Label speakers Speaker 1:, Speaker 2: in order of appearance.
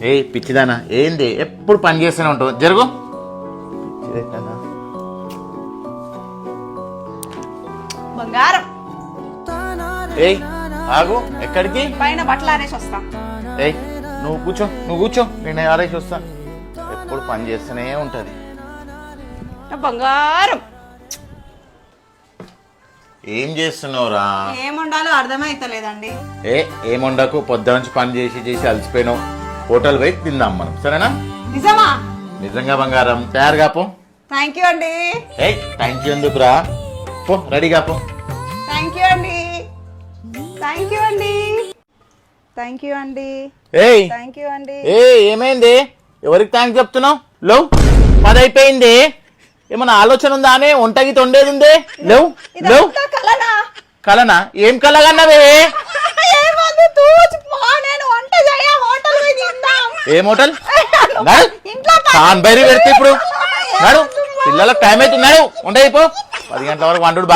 Speaker 1: ఏ పిచ్చిదానా ఏంది ఎప్పుడు పని చేస్తూనే ఉంటావు జరుగు.
Speaker 2: బంగారం
Speaker 1: ఏయ్ ఆగు ఎక్కడికి?
Speaker 2: పైన బట్టలు ఆరేసి వస్తా.
Speaker 1: ఏయ్ నువ్వు కూర్చో నేను ఆరేసి వస్తా. ఎప్పుడు పని చేస్తూనే ఉంటది.
Speaker 2: బంగారం
Speaker 1: ఏం చేస్తున్నావురా?
Speaker 2: ఏం వండాలో అర్థమైతలేదండి.
Speaker 1: ఏం వండకు, పొద్దు నుంచి పని చేసి అలసిపోయినావు. హోటల్ పోయి తిందాం మనం, సరేనా?
Speaker 2: నిజమా?
Speaker 1: నిజంగా బంగారం. తయారుగా పో.
Speaker 2: థ్యాంక్ యూ అండి.
Speaker 1: థ్యాంక్ యూ ఎందుకురా? పో రెడీగా పో.
Speaker 2: థ్యాంక్ యూ అండి. థ్యాంక్ యూ అండి. థ్యాంక్ యూ అండి. థ్యాంక్ యూ అండి.
Speaker 1: ఏమైంది? ఎవరికి థ్యాంక్స్ చెప్తున్నావు? లో 10 అయిపోయింది. ఏమన్నా ఆలోచన ఉందా? అనే వంటకి తొండేది ఉందే. లేవు కలనా? ఏం కలగన్నవే? ఏం హోటల్? కాన్ బైరి పెడితే ఇప్పుడు నడు. పిల్లలకు టైం అవుతున్నాడు. ఉండయిపో 10 గంటల వరకు వండు.